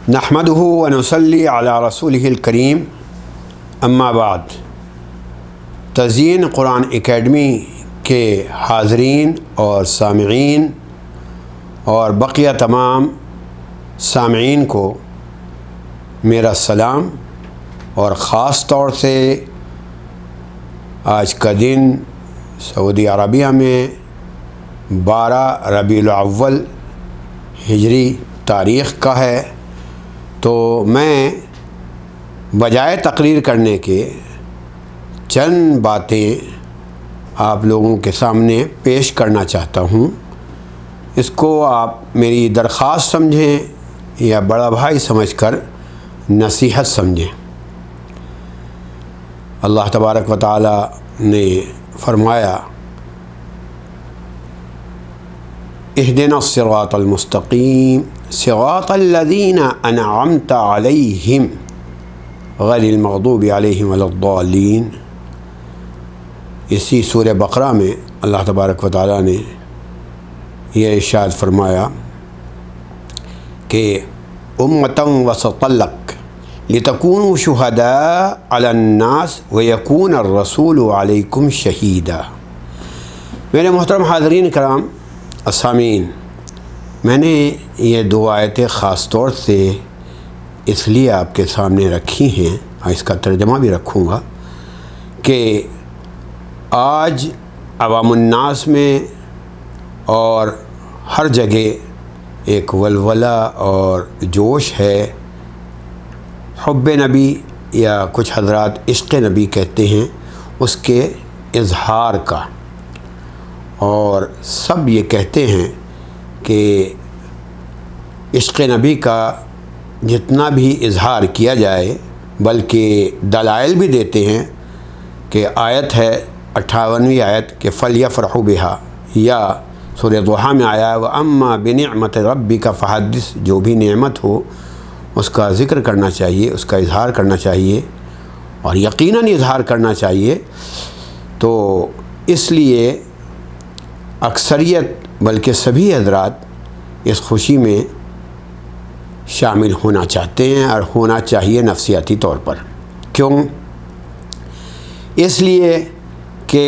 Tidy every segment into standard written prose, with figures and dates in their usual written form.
نحمدہ ونصلی علی رسولہ الکریم اما بعد۔ تزئین قرآن اکیڈمی کے حاضرین اور سامعین اور بقیہ تمام سامعین کو میرا سلام، اور خاص طور سے آج کا دن سعودی عربیہ میں 12 ربیع الاول ہجری تاریخ کا ہے، تو میں بجائے تقریر کرنے کے چند باتیں آپ لوگوں کے سامنے پیش کرنا چاہتا ہوں۔ اس کو آپ میری درخواست سمجھیں یا بڑا بھائی سمجھ کر نصیحت سمجھیں۔ اللہ تبارک و تعالی نے فرمایا، اہدنا الصراط المستقیم صراط الذین انعمت علیہم غیر المغضوب علیہم ولا الضالین۔ اسی سورہ بقرہ میں اللہ تبارک و تعالی نے یہ ارشاد فرمایا کہ امۃ وسطا لک لتکونوا شہداء علی الناس ویکون الرسول علیکم شہیدا۔ میرے محترم حاضرین کرام السامعین، میں نے یہ دو آیتیں خاص طور سے اس لیے آپ کے سامنے رکھی ہیں، اور اس کا ترجمہ بھی رکھوں گا، کہ آج عوام الناس میں اور ہر جگہ ایک ولولہ اور جوش ہے، حب نبی یا کچھ حضرات عشق نبی کہتے ہیں، اس کے اظہار کا، اور سب یہ کہتے ہیں کہ عشق نبی کا جتنا بھی اظہار کیا جائے، بلکہ دلائل بھی دیتے ہیں کہ آیت ہے 58ویں آیت کہ فَلْيَفْرَحُوا بِهَا، یا سورہ ضحیٰ میں آیا ہے وَأَمَّا بِنِعْمَةِ رَبِّكَ فَحَدِّثْ، جو بھی نعمت ہو اس کا ذکر کرنا چاہیے، اس کا اظہار کرنا چاہیے، اور یقیناً اظہار کرنا چاہیے۔ تو اس لیے اکثریت بلکہ سبھی حضرات اس خوشی میں شامل ہونا چاہتے ہیں، اور ہونا چاہیے نفسیاتی طور پر۔ کیوں؟ اس لیے کہ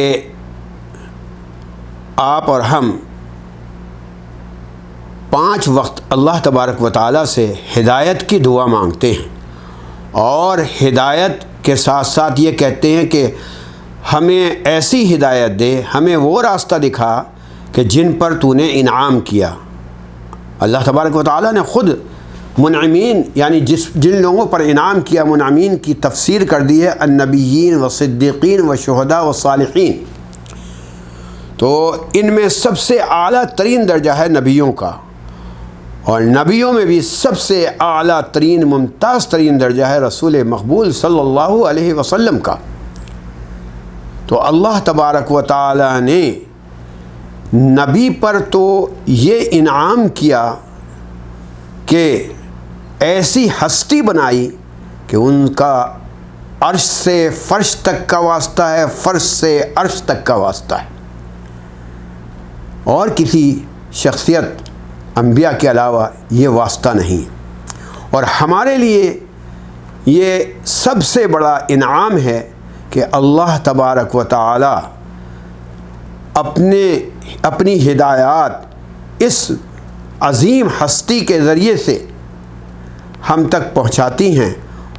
آپ اور ہم 5 وقت اللہ تبارک و تعالیٰ سے ہدایت کی دعا مانگتے ہیں، اور ہدایت کے ساتھ ساتھ یہ کہتے ہیں کہ ہمیں ایسی ہدایت دے، ہمیں وہ راستہ دکھا کہ جن پر تو نے انعام کیا۔ اللہ تبارک و تعالیٰ نے خود منعمین یعنی جن لوگوں پر انعام کیا، منعمین کی تفسیر کر دی ہے النبیین و صدیقین و شہداء و صالحین۔ تو ان میں سب سے اعلیٰ ترین درجہ ہے نبیوں کا، اور نبیوں میں بھی سب سے اعلیٰ ترین ممتاز ترین درجہ ہے رسول مقبول صلی اللہ علیہ وسلم کا۔ تو اللہ تبارک و تعالی نے نبی پر تو یہ انعام کیا کہ ایسی ہستی بنائی کہ ان کا عرش سے فرش تک کا واسطہ ہے، فرش سے عرش تک کا واسطہ ہے، اور کسی شخصیت انبیاء کے علاوہ یہ واسطہ نہیں۔ اور ہمارے لیے یہ سب سے بڑا انعام ہے کہ اللہ تبارک و تعالی اپنی ہدایات اس عظیم ہستی کے ذریعے سے ہم تک پہنچاتی ہیں،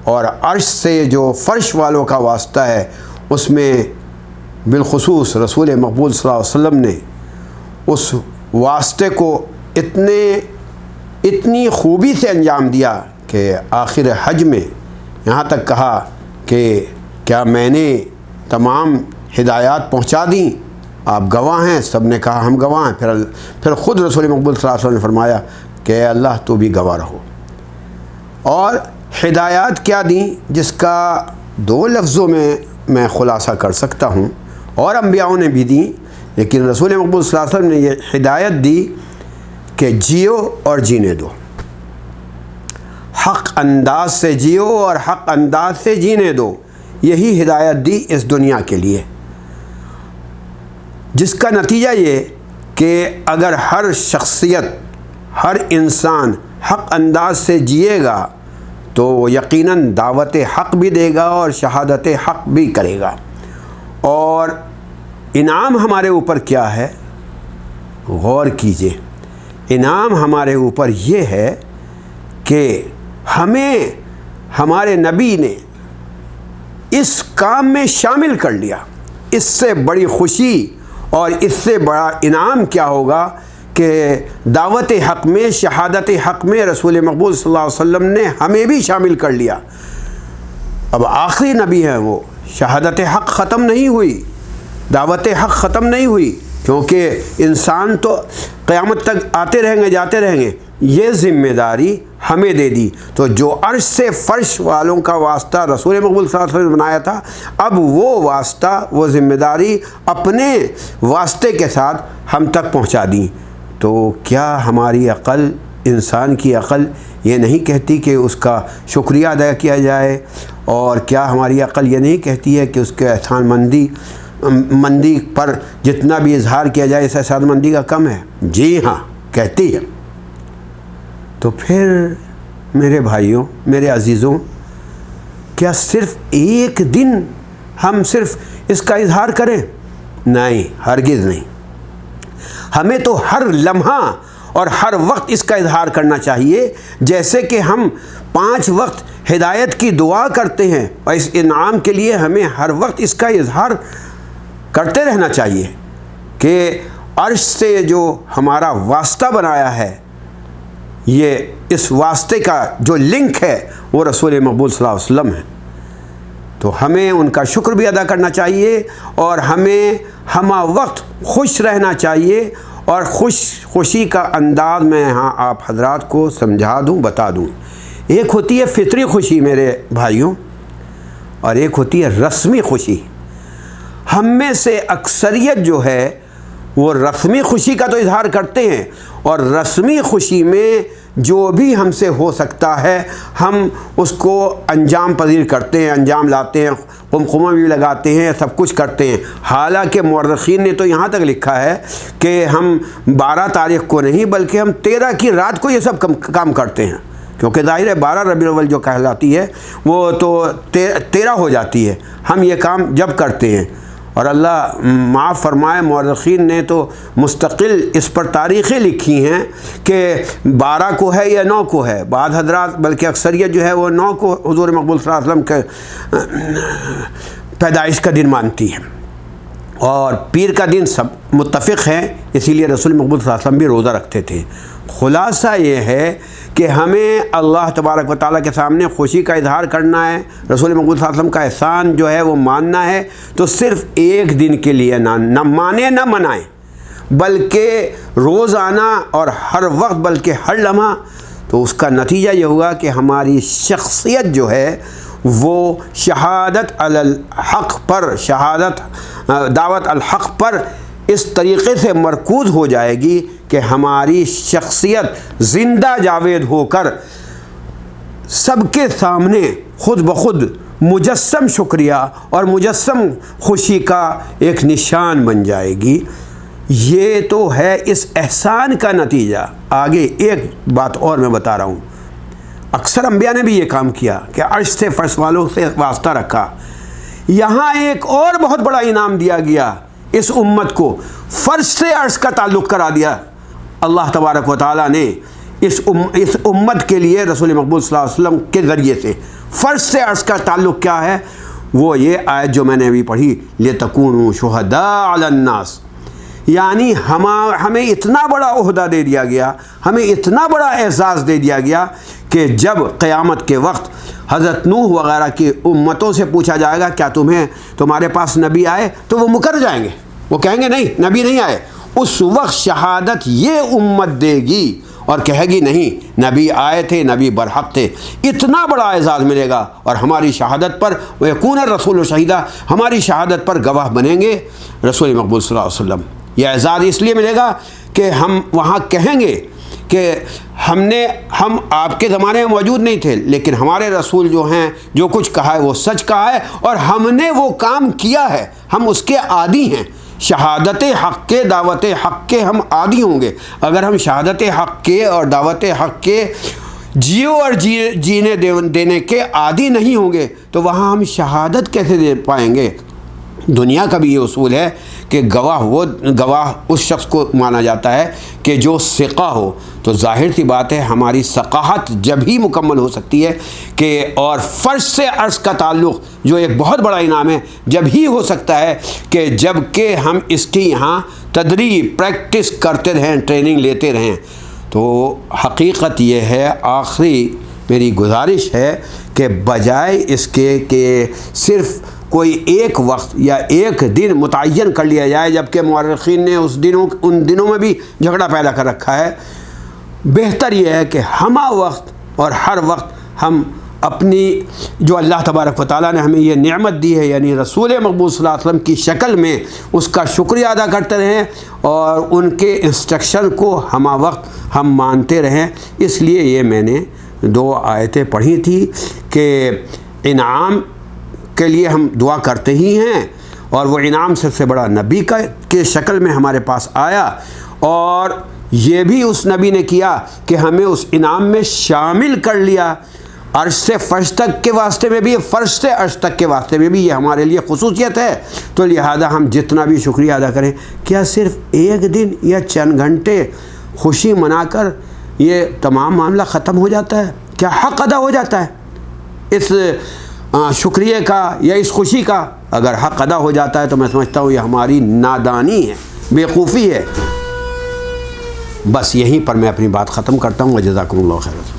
اور عرش سے جو فرش والوں کا واسطہ ہے اس میں بالخصوص رسول مقبول صلی اللہ علیہ وسلم نے اس واسطے کو اتنی خوبی سے انجام دیا کہ آخر حج میں یہاں تک کہا کہ کیا میں نے تمام ہدایات پہنچا دیں؟ آپ گواہ ہیں۔ سب نے کہا ہم گواہ ہیں۔ پھر خود رسول مقبول صلی اللہ علیہ وسلم نے فرمایا کہ اے اللہ تو بھی گواہ رہو۔ اور ہدایات کیا دیں، جس کا 2 لفظوں میں خلاصہ کر سکتا ہوں، اور انبیاؤں نے بھی دیں، لیکن رسول مقبول صلی اللہ علیہ وسلم نے یہ ہدایت دی کہ جیو اور جینے دو، حق انداز سے جیو اور حق انداز سے جینے دو۔ یہی ہدایت دی اس دنیا کے لیے، جس کا نتیجہ یہ کہ اگر ہر شخصیت، ہر انسان، حق انداز سے جیے گا تو وہ یقیناً دعوت حق بھی دے گا اور شہادت حق بھی کرے گا۔ اور انعام ہمارے اوپر کیا ہے؟ غور کیجئے، انعام ہمارے اوپر یہ ہے کہ ہمیں ہمارے نبی نے اس کام میں شامل کر لیا۔ اس سے بڑی خوشی اور اس سے بڑا انعام کیا ہوگا کہ دعوت حق میں، شہادت حق میں رسول مقبول صلی اللہ علیہ وسلم نے ہمیں بھی شامل کر لیا۔ اب آخری نبی ہیں وہ، شہادت حق ختم نہیں ہوئی، دعوت حق ختم نہیں ہوئی، کیونکہ انسان تو قیامت تک آتے رہیں گے، جاتے رہیں گے۔ یہ ذمہ داری ہمیں دے دی، تو جو عرش سے فرش والوں کا واسطہ رسول مقبول صلی اللہ علیہ وسلم نے بنایا تھا، اب وہ واسطہ، وہ ذمہ داری اپنے واسطے کے ساتھ ہم تک پہنچا دی۔ تو کیا ہماری عقل، انسان کی عقل یہ نہیں کہتی کہ اس کا شکریہ ادا کیا جائے؟ اور کیا ہماری عقل یہ نہیں کہتی ہے کہ اس کے احسان مندی پر جتنا بھی اظہار کیا جائے اس احسان مندی کا کم ہے؟ جی ہاں، کہتی ہے۔ تو پھر میرے بھائیوں، میرے عزیزوں، کیا صرف ایک دن ہم صرف اس کا اظہار کریں؟ نہیں، ہرگز نہیں۔ ہمیں تو ہر لمحہ اور ہر وقت اس کا اظہار کرنا چاہیے، جیسے کہ ہم 5 وقت ہدایت کی دعا کرتے ہیں، اور اس انعام کے لیے ہمیں ہر وقت اس کا اظہار کرتے رہنا چاہیے کہ عرش سے جو ہمارا واسطہ بنایا ہے، یہ اس واسطے کا جو لنک ہے وہ رسول مقبول صلی اللہ علیہ وسلم ہے۔ تو ہمیں ان کا شکر بھی ادا کرنا چاہیے، اور ہمیں ہمہ وقت خوش رہنا چاہیے۔ اور خوشی کا انداز میں یہاں آپ حضرات کو سمجھا دوں، بتا دوں۔ ایک ہوتی ہے فطری خوشی میرے بھائیوں، اور ایک ہوتی ہے رسمی خوشی۔ ہم میں سے اکثریت جو ہے وہ رسمی خوشی کا تو اظہار کرتے ہیں، اور رسمی خوشی میں جو بھی ہم سے ہو سکتا ہے ہم اس کو انجام پذیر کرتے ہیں، انجام لاتے ہیں، قمقمہ بھی لگاتے ہیں، سب کچھ کرتے ہیں۔ حالانکہ مورخین نے تو یہاں تک لکھا ہے کہ ہم 12 تاریخ کو نہیں بلکہ ہم 13 کی رات کو یہ سب کام کرتے ہیں، کیونکہ ظاہر ہے 12 ربیع الاول جو کہلاتی ہے وہ تو 13 ہو جاتی ہے، ہم یہ کام جب کرتے ہیں۔ اور اللہ معاف فرمائے، مورخین نے تو مستقل اس پر تاریخیں لکھی ہیں کہ 12 کو ہے یا 9 کو ہے۔ بعض حضرات بلکہ اکثریت جو ہے وہ 9 کو حضور مقبول صلی اللہ علیہ وسلم کے پیدائش کا دن مانتی ہے، اور پیر کا دن سب متفق ہیں، اسی لیے رسول مقبول صلی اللہ علیہ وسلم بھی روزہ رکھتے تھے۔ خلاصہ یہ ہے کہ ہمیں اللہ تبارک و تعالیٰ کے سامنے خوشی کا اظہار کرنا ہے، رسول مقبول صلی اللہ علیہ وسلم کا احسان جو ہے وہ ماننا ہے۔ تو صرف ایک دن کے لیے نہ مانیں نہ منائیں، بلکہ روزانہ اور ہر وقت، بلکہ ہر لمحہ۔ تو اس کا نتیجہ یہ ہوگا کہ ہماری شخصیت جو ہے وہ شہادت علی الحق پر، دعوت الحق پر اس طریقے سے مرکوز ہو جائے گی کہ ہماری شخصیت زندہ جاوید ہو کر سب کے سامنے خود بخود مجسم شکریہ اور مجسم خوشی کا ایک نشان بن جائے گی۔ یہ تو ہے اس احسان کا نتیجہ۔ آگے ایک بات اور میں بتا رہا ہوں، اکثر انبیاء نے بھی یہ کام کیا کہ عرش سے فرش والوں سے واسطہ رکھا۔ یہاں ایک اور بہت بڑا انعام دیا گیا اس امت کو، فرش سے عرش کا تعلق کرا دیا اللہ تبارک و تعالیٰ نے اس امت کے لیے رسول مقبول صلی اللہ علیہ وسلم کے ذریعے سے۔ فرش سے عرش کا تعلق کیا ہے؟ وہ یہ آیت جو میں نے ابھی پڑھی، لِتَكُونُوا شُهَدَاءَ عَلَى النَّاسِ، یعنی ہمیں اتنا بڑا عہدہ دے دیا گیا، ہمیں اتنا بڑا اعزاز دے دیا گیا کہ جب قیامت کے وقت حضرت نوح وغیرہ کی امتوں سے پوچھا جائے گا کیا تمہارے پاس نبی آئے، تو وہ مکر جائیں گے، وہ کہیں گے نہیں، نبی نہیں آئے۔ اس وقت شہادت یہ امت دے گی اور کہے گی نہیں، نبی آئے تھے، نبی برحق تھے۔ اتنا بڑا اعزاز ملے گا، اور ہماری شہادت پر وَيَكُونَ الرَّسُولُ شَهِيدًا، ہماری شہادت پر گواہ بنیں گے رسول مقبول صلی اللہ علیہ وسلم۔ یہ اعزاز اس لیے ملے گا کہ ہم وہاں کہیں گے کہ ہم آپ کے زمانے میں موجود نہیں تھے، لیکن ہمارے رسول جو ہیں جو کچھ کہا ہے وہ سچ کہا ہے، اور ہم نے وہ کام کیا ہے، ہم اس کے عادی ہیں۔ شہادت حق کے، دعوت حق کے ہم عادی ہوں گے، اگر ہم شہادت حق کے اور دعوت حق کے جیو اور جینے دینے کے عادی نہیں ہوں گے تو وہاں ہم شہادت کیسے دے پائیں گے؟ دنیا کا بھی یہ اصول ہے کہ گواہ اس شخص کو مانا جاتا ہے کہ جو ثقہ ہو، تو ظاہر سی بات ہے ہماری ثقاہت جب ہی مکمل ہو سکتی ہے کہ اور فرش سے عرش کا تعلق جو ایک بہت بڑا انعام ہے جب ہی ہو سکتا ہے کہ جب کہ ہم اس کی یہاں تدریب پریکٹس کرتے رہیں، ٹریننگ لیتے رہیں۔ تو حقیقت یہ ہے، آخری میری گزارش ہے کہ بجائے اس کے کہ صرف کوئی ایک وقت یا ایک دن متعین کر لیا جائے، جبکہ مورخین نے ان دنوں میں بھی جھگڑا پیدا کر رکھا ہے، بہتر یہ ہے کہ ہمہ وقت اور ہر وقت ہم اپنی جو اللہ تبارک و تعالیٰ نے ہمیں یہ نعمت دی ہے، یعنی رسول مقبول صلی اللہ علیہ وسلم کی شکل میں اس کا شکریہ ادا کرتے رہیں اور ان کے انسٹرکشن کو ہمہ وقت ہم مانتے رہیں۔ اس لیے یہ میں نے 2 آیتیں پڑھی تھی کہ انعام کے لیے ہم دعا کرتے ہی ہیں، اور وہ انعام سب سے بڑا نبی کے شکل میں ہمارے پاس آیا، اور یہ بھی اس نبی نے کیا کہ ہمیں اس انعام میں شامل کر لیا۔ عرش سے فرش تک کے واسطے میں بھی، فرش سے عرش تک کے واسطے میں بھی یہ ہمارے لیے خصوصیت ہے۔ تو لہذا ہم جتنا بھی شکریہ ادا کریں، کیا صرف ایک دن یا چند گھنٹے خوشی منا کر یہ تمام معاملہ ختم ہو جاتا ہے؟ کیا حق ادا ہو جاتا ہے اس شکریہ کا یا اس خوشی کا؟ اگر حق ادا ہو جاتا ہے تو میں سمجھتا ہوں یہ ہماری نادانی ہے، بیوقوفی ہے۔ بس یہیں پر میں اپنی بات ختم کرتا ہوں۔ جزاکم اللہ خیر۔